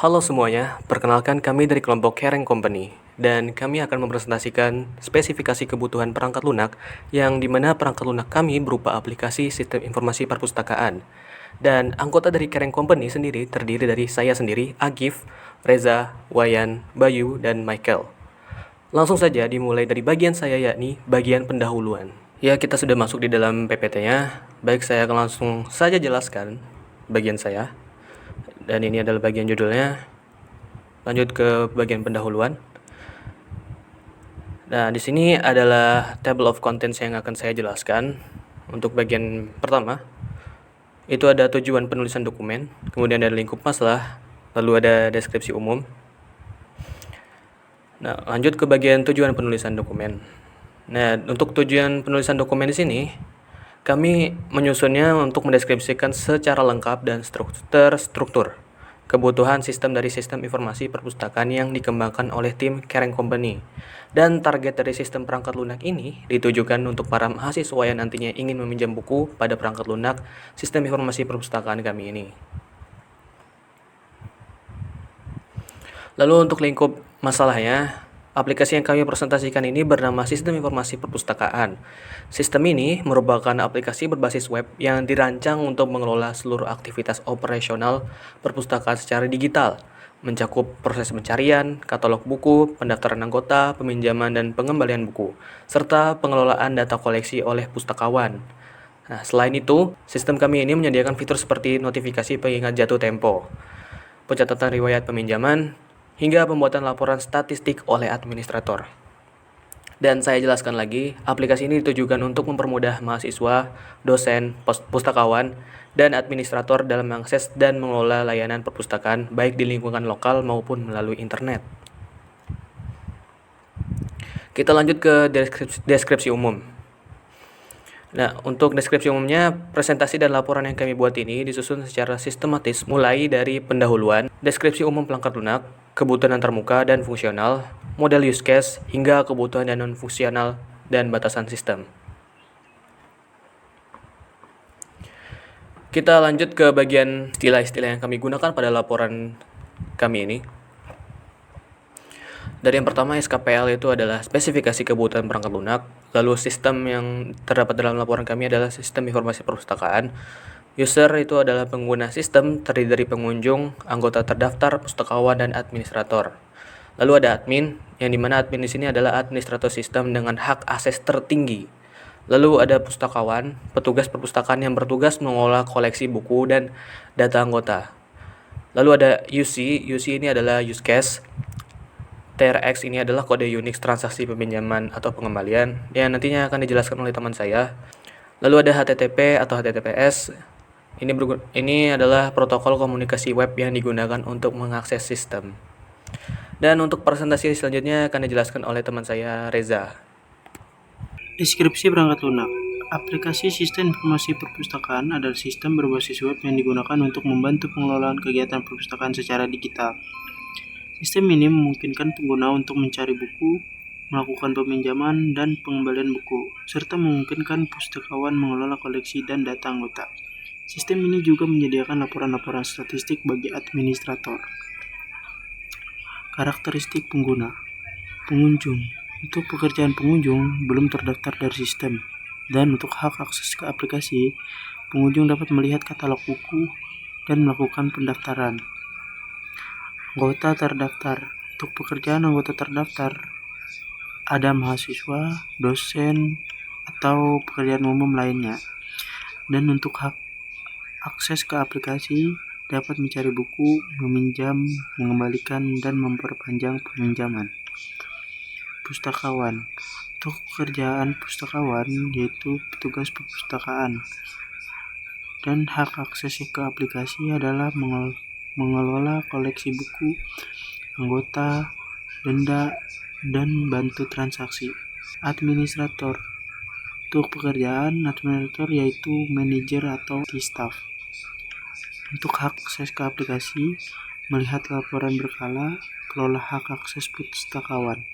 Halo semuanya, perkenalkan kami dari kelompok Kereng Company, dan kami akan mempresentasikan spesifikasi kebutuhan perangkat lunak yang dimana perangkat lunak kami berupa aplikasi sistem informasi perpustakaan. Dan anggota dari Kereng Company sendiri terdiri dari saya sendiri, Agif, Reza, Wayan, Bayu, dan Michael. Langsung saja dimulai dari bagian saya yakni bagian pendahuluan. Ya, kita sudah masuk di dalam PPT-nya. Baik, saya akan langsung saja jelaskan bagian saya. Dan ini adalah bagian judulnya. Lanjut ke bagian pendahuluan. Nah, di sini adalah table of contents yang akan saya jelaskan. Untuk bagian pertama, itu ada tujuan penulisan dokumen, kemudian ada lingkup masalah, lalu ada deskripsi umum. Nah, lanjut ke bagian tujuan penulisan dokumen. Nah, untuk tujuan penulisan dokumen di sini, kami menyusunnya untuk mendeskripsikan secara lengkap dan struktur kebutuhan sistem dari sistem informasi perpustakaan yang dikembangkan oleh tim Kereng Company. Dan target dari sistem perangkat lunak ini ditujukan untuk para mahasiswa yang nantinya ingin meminjam buku pada perangkat lunak sistem informasi perpustakaan kami ini. Lalu untuk lingkup masalahnya, aplikasi yang kami presentasikan ini bernama Sistem Informasi Perpustakaan. Sistem ini merupakan aplikasi berbasis web yang dirancang untuk mengelola seluruh aktivitas operasional perpustakaan secara digital, mencakup proses pencarian, katalog buku, pendaftaran anggota, peminjaman dan pengembalian buku, serta pengelolaan data koleksi oleh pustakawan. Nah, selain itu, sistem kami ini menyediakan fitur seperti notifikasi pengingat jatuh tempo, pencatatan riwayat peminjaman, hingga pembuatan laporan statistik oleh administrator. Dan saya jelaskan lagi, aplikasi ini ditujukan untuk mempermudah mahasiswa, dosen, pustakawan, dan administrator dalam mengakses dan mengelola layanan perpustakaan baik di lingkungan lokal maupun melalui internet. Kita lanjut ke deskripsi umum. Nah, untuk deskripsi umumnya, presentasi dan laporan yang kami buat ini disusun secara sistematis mulai dari pendahuluan, deskripsi umum perangkat lunak, kebutuhan antarmuka dan fungsional, model use case, hingga kebutuhan dan non-fungsional dan batasan sistem. Kita lanjut ke bagian istilah-istilah yang kami gunakan pada laporan kami ini. Dari yang pertama, SKPL itu adalah spesifikasi kebutuhan perangkat lunak. Lalu sistem yang terdapat dalam laporan kami adalah sistem informasi perpustakaan. User itu adalah pengguna sistem, terdiri dari pengunjung, anggota terdaftar, pustakawan, dan administrator. Lalu ada admin, yang dimana admin di sini adalah administrator sistem dengan hak akses tertinggi. Lalu ada pustakawan, petugas perpustakaan yang bertugas mengelola koleksi buku dan data anggota. Lalu ada UC ini adalah use case. TRX ini adalah kode Unix transaksi peminjaman atau pengembalian yang nantinya akan dijelaskan oleh teman saya. Lalu ada HTTP atau HTTPS. Ini adalah protokol komunikasi web yang digunakan untuk mengakses sistem. Dan untuk presentasi selanjutnya akan dijelaskan oleh teman saya, Reza. Deskripsi perangkat lunak. Aplikasi Sistem Informasi Perpustakaan adalah sistem berbasis web yang digunakan untuk membantu pengelolaan kegiatan perpustakaan secara digital. Sistem ini memungkinkan pengguna untuk mencari buku, melakukan peminjaman dan pengembalian buku, serta memungkinkan pustakawan mengelola koleksi dan data anggota. Sistem ini juga menyediakan laporan-laporan statistik bagi administrator. Karakteristik pengguna. Pengunjung. Untuk pekerjaan pengunjung belum terdaftar dari sistem, dan untuk hak akses ke aplikasi, pengunjung dapat melihat katalog buku dan melakukan pendaftaran. Anggota terdaftar. Untuk pekerjaan anggota terdaftar, ada mahasiswa, dosen, atau pekerjaan umum lainnya. Dan untuk hak akses ke aplikasi, dapat mencari buku, meminjam, mengembalikan, dan memperpanjang peminjaman. Pustakawan. Untuk pekerjaan pustakawan yaitu petugas perpustakaan, dan hak akses ke aplikasi adalah mengelola koleksi buku, anggota, denda, dan bantu transaksi. Administrator. Untuk pekerjaan administrator yaitu manajer atau key staff. Untuk hak akses ke aplikasi, melihat laporan berkala, kelola hak akses pustakawan.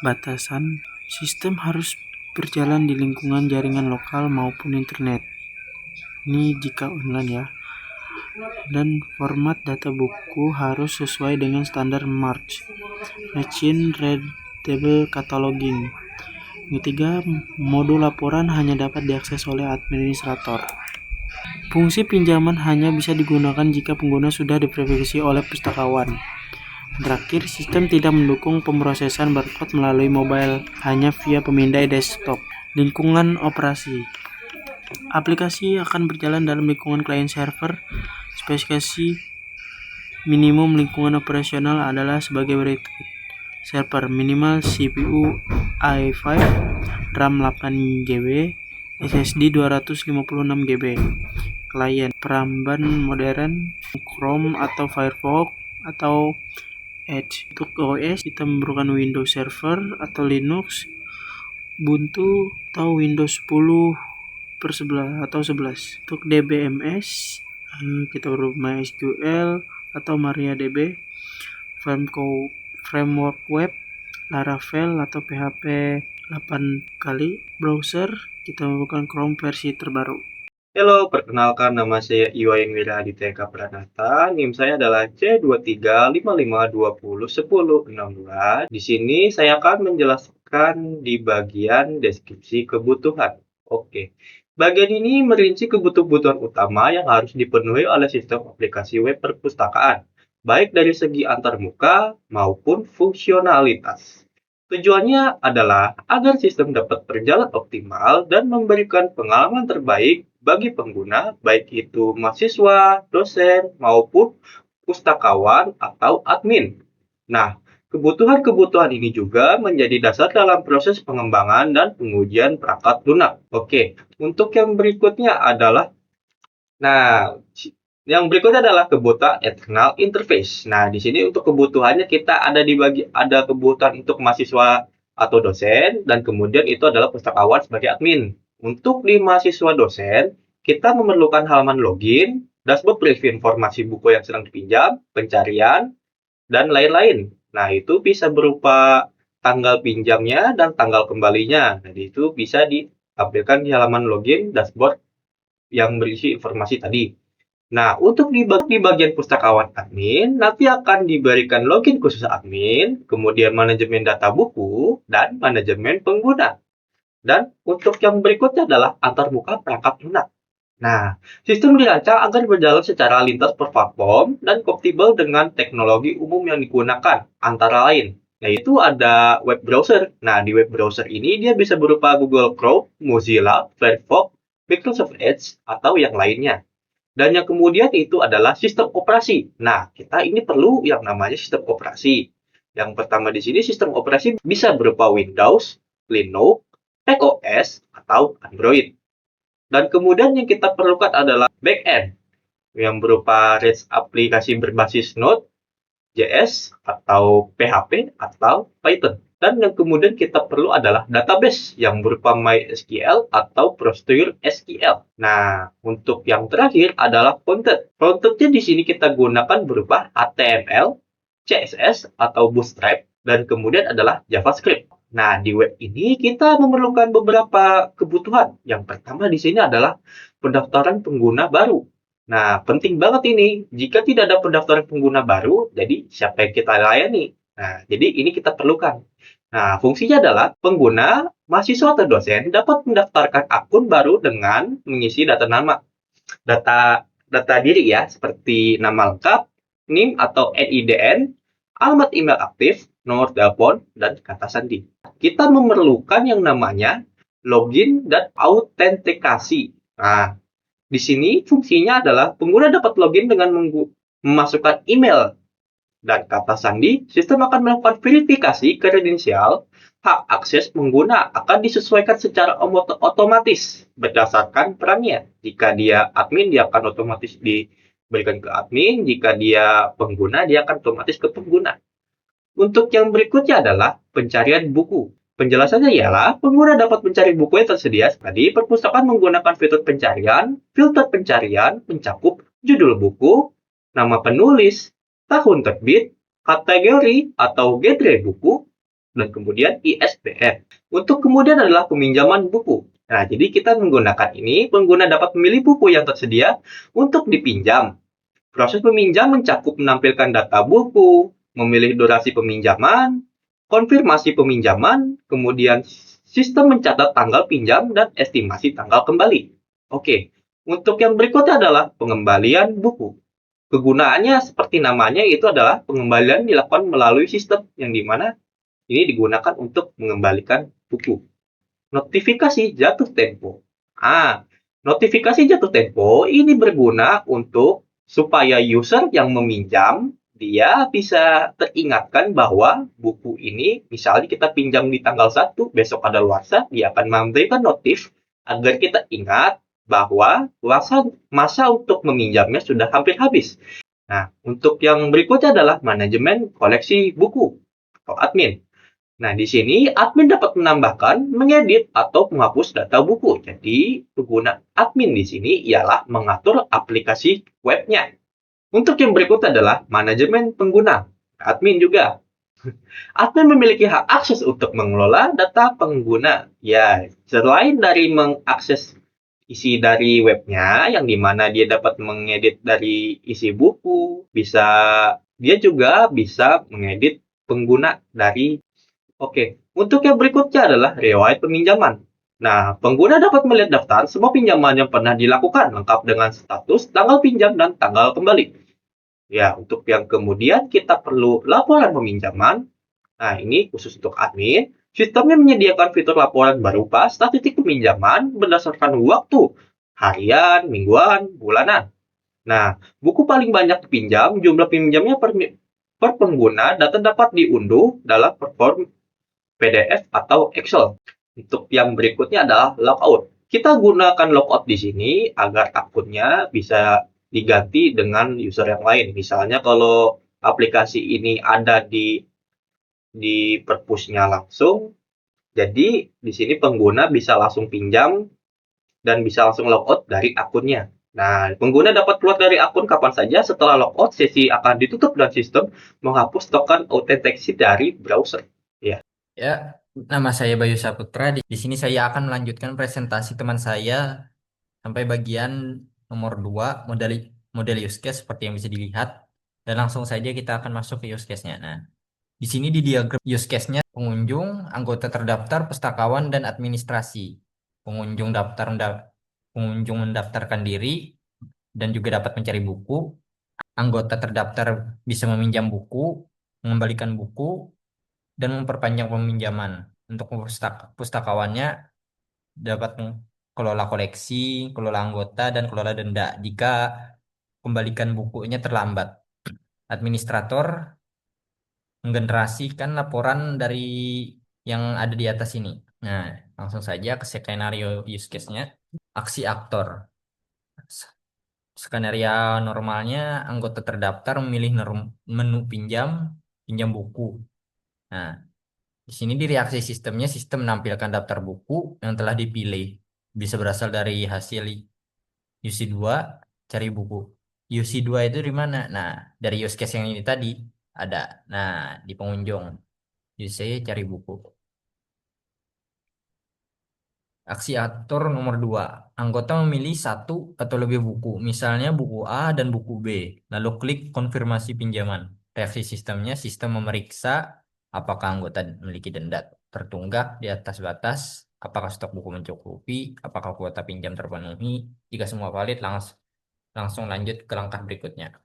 Batasan. Sistem harus berjalan di lingkungan jaringan lokal maupun internet. Ini jika online ya. Dan format data buku harus sesuai dengan standar MARC, Machine Readable Cataloging. Ketiga, modul laporan hanya dapat diakses oleh administrator. Fungsi pinjaman hanya bisa digunakan jika pengguna sudah diverifikasi oleh pustakawan. Terakhir, sistem tidak mendukung pemrosesan barcode melalui mobile, hanya via pemindai desktop. Lingkungan operasi. Aplikasi akan berjalan dalam lingkungan client server. Spesifikasi minimum lingkungan operasional adalah sebagai berikut. Server minimal CPU i5, RAM 8GB, SSD 256GB. Klien peramban modern, Chrome atau Firefox atau Edge. Untuk OS kita memerlukan Windows Server atau Linux, Ubuntu atau Windows 10/11 Untuk DBMS kita perlu MySQL atau MariaDB. Framework web Laravel atau PHP 8 kali. Browser kita memerlukan Chrome versi terbaru. Halo, perkenalkan nama saya Iwayan Wiraditya Pranata. NIM saya adalah C2355201062. Di sini saya akan menjelaskan di bagian deskripsi kebutuhan. Oke. Bagian ini merinci kebutuhan utama yang harus dipenuhi oleh sistem aplikasi web perpustakaan, baik dari segi antarmuka maupun fungsionalitas. Tujuannya adalah agar sistem dapat berjalan optimal dan memberikan pengalaman terbaik bagi pengguna, baik itu mahasiswa, dosen, maupun pustakawan atau admin. Nah, kebutuhan-kebutuhan ini juga menjadi dasar dalam proses pengembangan dan pengujian perangkat lunak. Oke, untuk yang berikutnya adalah kebutuhan external interface. Nah, di sini untuk kebutuhannya kita ada kebutuhan untuk mahasiswa atau dosen, dan kemudian itu adalah pustakawan sebagai admin. Untuk di mahasiswa dosen, kita memerlukan halaman login, dashboard preview informasi buku yang sedang dipinjam, pencarian, dan lain-lain. Nah, itu bisa berupa tanggal pinjamnya dan tanggal kembalinya. Jadi itu bisa ditampilkan di halaman login, dashboard yang berisi informasi tadi. Nah, untuk di bagian pustakawan admin, nanti akan diberikan login khusus admin, kemudian manajemen data buku, dan manajemen pengguna. Dan untuk yang berikutnya adalah antarmuka perangkat lunak. Nah, sistem dirancang agar berjalan secara lintas per platform dan kompatibel dengan teknologi umum yang digunakan, antara lain. Yaitu ada web browser. Nah, di web browser ini dia bisa berupa Google Chrome, Mozilla, Firefox, Microsoft Edge, atau yang lainnya. Dan yang kemudian itu adalah sistem operasi. Nah, kita ini perlu yang namanya sistem operasi. Yang pertama di sini sistem operasi bisa berupa Windows, Linux, macOS, atau Android. Dan kemudian yang kita perlukan adalah backend, yang berupa REST aplikasi berbasis Node.js, atau PHP, atau Python. Dan yang kemudian kita perlu adalah database yang berupa MySQL atau PostgreSQL. Nah, untuk yang terakhir adalah content. Contentnya di sini kita gunakan berupa HTML, CSS atau Bootstrap, dan kemudian adalah JavaScript. Nah, di web ini kita memerlukan beberapa kebutuhan. Yang pertama di sini adalah pendaftaran pengguna baru. Nah, penting banget ini. Jika tidak ada pendaftaran pengguna baru, jadi siapa yang kita layani? Nah, jadi ini kita perlukan. Nah, fungsinya adalah pengguna, mahasiswa atau dosen dapat mendaftarkan akun baru dengan mengisi data nama, data diri ya, seperti nama lengkap, NIM atau NIDN, alamat email aktif, nomor telepon, dan kata sandi. Kita memerlukan yang namanya login dan autentikasi. Nah, di sini fungsinya adalah pengguna dapat login dengan memasukkan email dan kata sandi. Sistem akan melakukan verifikasi kredensial. Hak akses pengguna akan disesuaikan secara otomatis berdasarkan perannya. Jika dia admin, dia akan otomatis diberikan ke admin. Jika dia pengguna, dia akan otomatis ke pengguna. Untuk yang berikutnya adalah pencarian buku. Penjelasannya ialah pengguna dapat mencari buku yang tersedia tadi. Perpustakaan menggunakan fitur pencarian. Filter pencarian mencakup judul buku, nama penulis, tahun terbit, kategori atau genre buku, dan kemudian ISBN. Untuk kemudian adalah peminjaman buku. Nah, jadi kita menggunakan ini, pengguna dapat memilih buku yang tersedia untuk dipinjam. Proses peminjam mencakup menampilkan data buku, memilih durasi peminjaman, konfirmasi peminjaman, kemudian sistem mencatat tanggal pinjam dan estimasi tanggal kembali. Oke, untuk yang berikutnya adalah pengembalian buku. Kegunaannya seperti namanya itu adalah pengembalian dilakukan melalui sistem yang dimana ini digunakan untuk mengembalikan buku. Notifikasi jatuh tempo. Notifikasi jatuh tempo ini berguna untuk supaya user yang meminjam dia bisa teringatkan bahwa buku ini misalnya kita pinjam di tanggal 1, besok ada luarsa, dia akan memberikan notif agar kita ingat bahwa masa untuk meminjamnya sudah hampir habis. Nah, untuk yang berikutnya adalah manajemen koleksi buku atau admin. Nah, di sini admin dapat menambahkan, mengedit, atau menghapus data buku. Jadi, pengguna admin di sini ialah mengatur aplikasi webnya. Untuk yang berikut adalah manajemen pengguna. Admin juga. Admin memiliki hak akses untuk mengelola data pengguna. Ya, selain dari mengakses isi dari webnya, yang dimana dia dapat mengedit dari isi buku, dia juga bisa mengedit pengguna dari. Oke, untuk yang berikutnya adalah riwayat peminjaman. Nah, pengguna dapat melihat daftar semua pinjaman yang pernah dilakukan, lengkap dengan status, tanggal pinjam, dan tanggal kembali. Ya, untuk yang kemudian kita perlu laporan peminjaman. Nah, ini khusus untuk admin. Sistemnya menyediakan fitur laporan berupa statistik peminjaman berdasarkan waktu, harian, mingguan, bulanan. Nah, buku paling banyak dipinjam, jumlah pinjamnya per pengguna, data dapat diunduh dalam perform PDF atau Excel. Untuk yang berikutnya adalah logout. Kita gunakan logout di sini agar akunnya bisa diganti dengan user yang lain. Misalnya kalau aplikasi ini ada di perpusnya langsung, jadi di sini pengguna bisa langsung pinjam dan bisa langsung logout dari akunnya. Nah, pengguna dapat keluar dari akun kapan saja setelah logout, sesi akan ditutup dan sistem menghapus token autentikasi dari browser. Ya. Ya, nama saya Bayu Saputra. Di sini saya akan melanjutkan presentasi teman saya sampai bagian nomor 2, model use case seperti yang bisa dilihat. Dan langsung saja kita akan masuk ke use case-nya. Nah, di sini di diagram use case-nya pengunjung, anggota terdaftar, pustakawan, dan administrasi. Pengunjung mendaftarkan diri dan juga dapat mencari buku. Anggota terdaftar bisa meminjam buku, mengembalikan buku, dan memperpanjang peminjaman. Untuk pustakawannya dapat kelola koleksi, kelola anggota, dan kelola denda jika kembalikan bukunya terlambat. Administrator menggenerasikan laporan dari yang ada di atas ini. Nah, langsung saja ke skenario use case-nya. Aksi aktor. Skenario normalnya anggota terdaftar memilih menu pinjam buku. Nah, di sini di reaksi sistemnya, sistem menampilkan daftar buku yang telah dipilih. Bisa berasal dari hasil UC2, cari buku. UC2 itu di mana? Nah, dari use case yang ini tadi ada. Nah, di pengunjung. UC cari buku. Aksi atur nomor 2. Anggota memilih satu atau lebih buku. Misalnya buku A dan buku B. Lalu klik konfirmasi pinjaman. Reaksi sistemnya, sistem memeriksa apakah anggota memiliki denda tertunggak di atas batas, apakah stok buku mencukupi, apakah kuota pinjam terpenuhi. Jika semua valid, langsung lanjut ke langkah berikutnya.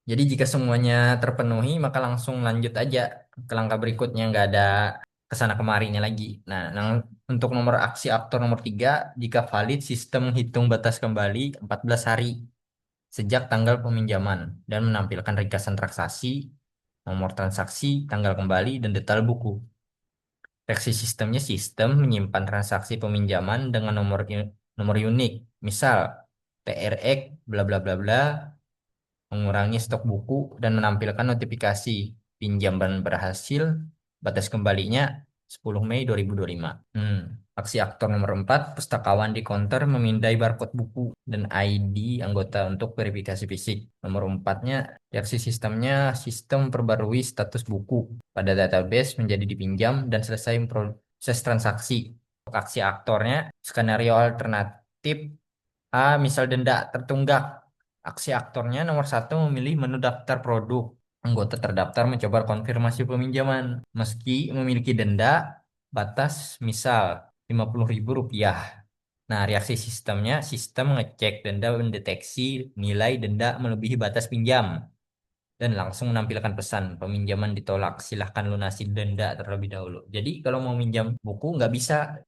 Jadi jika semuanya terpenuhi, maka langsung lanjut aja ke langkah berikutnya, nggak ada kesana kemarinya lagi. Nah, untuk nomor aksi aktor nomor 3, jika valid, sistem hitung batas kembali 14 hari sejak tanggal peminjaman dan menampilkan ringkasan transaksi, nomor transaksi, tanggal kembali, dan detail buku. Reaksi sistemnya, sistem menyimpan transaksi peminjaman dengan nomor unik. Misal, TRX bla bla bla bla, mengurangi stok buku dan menampilkan notifikasi pinjaman berhasil, batas kembalinya 10 Mei 2025. Aksi aktor nomor 4, pustakawan di counter memindai barcode buku dan ID anggota untuk verifikasi fisik. Nomor 4-nya, reaksi sistemnya, sistem perbarui status buku pada database menjadi dipinjam dan selesai proses transaksi. Untuk aksi aktornya, skenario alternatif Misal denda tertunggak. Aksi aktornya nomor satu memilih menu daftar produk. Anggota terdaftar mencoba konfirmasi peminjaman. Meski memiliki denda, batas misal Rp50.000. Nah, reaksi sistemnya, sistem ngecek denda mendeteksi nilai denda melebihi batas pinjam dan langsung menampilkan pesan peminjaman ditolak. Silahkan lunasi denda terlebih dahulu. Jadi kalau mau minjam buku nggak bisa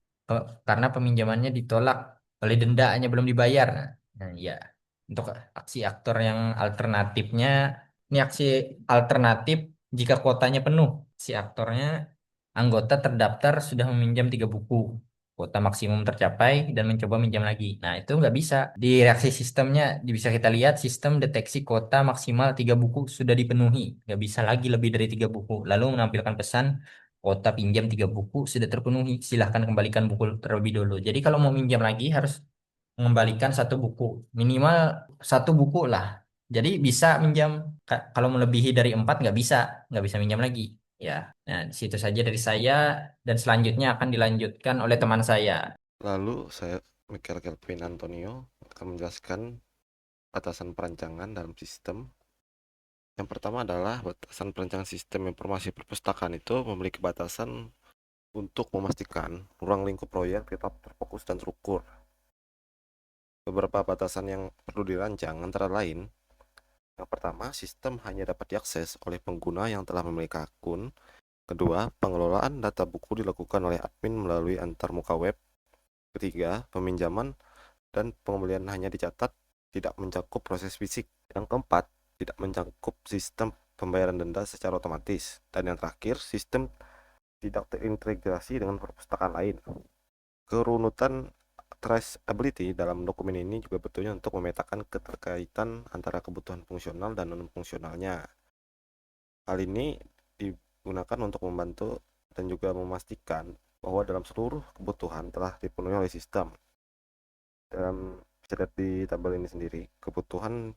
karena peminjamannya ditolak oleh dendanya belum dibayar. Nah, ya. Untuk aksi aktor yang alternatifnya, ini aksi alternatif jika kuotanya penuh. Si aktornya anggota terdaftar sudah meminjam 3 buku. Kuota maksimum tercapai dan mencoba minjam lagi. Nah, itu nggak bisa. Di reaksi sistemnya bisa kita lihat sistem deteksi kuota maksimal 3 buku sudah dipenuhi. Nggak bisa lagi lebih dari 3 buku. Lalu menampilkan pesan kuota pinjam 3 buku sudah terpenuhi. Silahkan kembalikan buku terlebih dulu. Jadi kalau mau minjam lagi harus mengembalikan 1 buku. Minimal 1 buku lah. Jadi bisa minjam. Kalau melebihi dari 4 nggak bisa minjam lagi. Ya, nah di situ saja dari saya dan selanjutnya akan dilanjutkan oleh teman saya. Lalu saya, Michael Kelvin Antonio, akan menjelaskan batasan perancangan dalam sistem. Yang pertama adalah batasan perancangan sistem informasi perpustakaan itu memiliki batasan untuk memastikan ruang lingkup proyek tetap terfokus dan terukur. Beberapa batasan yang perlu dirancang antara lain, yang pertama, sistem hanya dapat diakses oleh pengguna yang telah memiliki akun. Kedua, pengelolaan data buku dilakukan oleh admin melalui antarmuka web. Ketiga, peminjaman dan pembelian hanya dicatat, tidak mencakup proses fisik. Yang keempat, tidak mencakup sistem pembayaran denda secara otomatis. Dan yang terakhir, sistem tidak terintegrasi dengan perpustakaan lain. Kerunutan traceability dalam dokumen ini juga betulnya untuk memetakan keterkaitan antara kebutuhan fungsional dan non-fungsionalnya. Hal ini digunakan untuk membantu dan juga memastikan bahwa dalam seluruh kebutuhan telah dipenuhi oleh sistem. Bisa dilihat di tabel ini sendiri, kebutuhan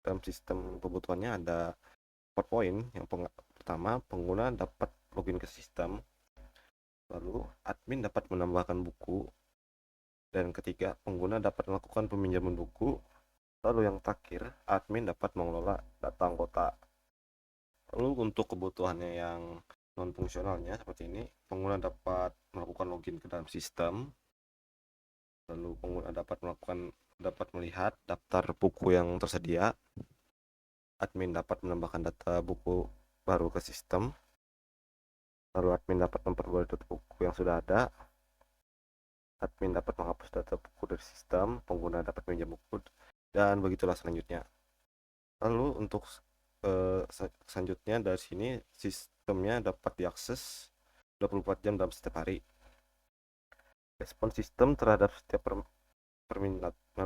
dalam sistem kebutuhannya ada 4 poin. Yang pertama, pengguna dapat login ke sistem. Lalu, admin dapat menambahkan buku. Dan ketiga, pengguna dapat melakukan peminjaman buku. Lalu yang terakhir, admin dapat mengelola data anggota. Lalu untuk kebutuhannya yang non-fungsionalnya seperti ini, pengguna dapat melakukan login ke dalam sistem. Lalu pengguna dapat melihat daftar buku yang tersedia. Admin dapat menambahkan data buku baru ke sistem. Lalu admin dapat memperbarui data buku yang sudah ada. Admin dapat menghapus data buku dari sistem. Pengguna dapat meminjam buku, dan begitulah selanjutnya. Lalu untuk selanjutnya dari sini sistemnya dapat diakses 24 jam dalam setiap hari. Respon sistem terhadap setiap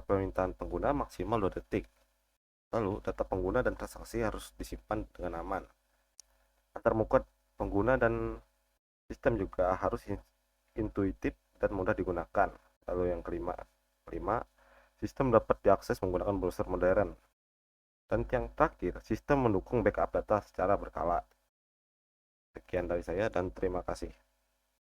permintaan pengguna maksimal 2 detik. Lalu data pengguna dan transaksi harus disimpan dengan aman. Antarmuka pengguna dan sistem juga harus intuitif dan mudah digunakan. Lalu yang kelima, sistem dapat diakses menggunakan browser modern. Dan yang terakhir, sistem mendukung backup data secara berkala. Sekian dari saya dan terima kasih.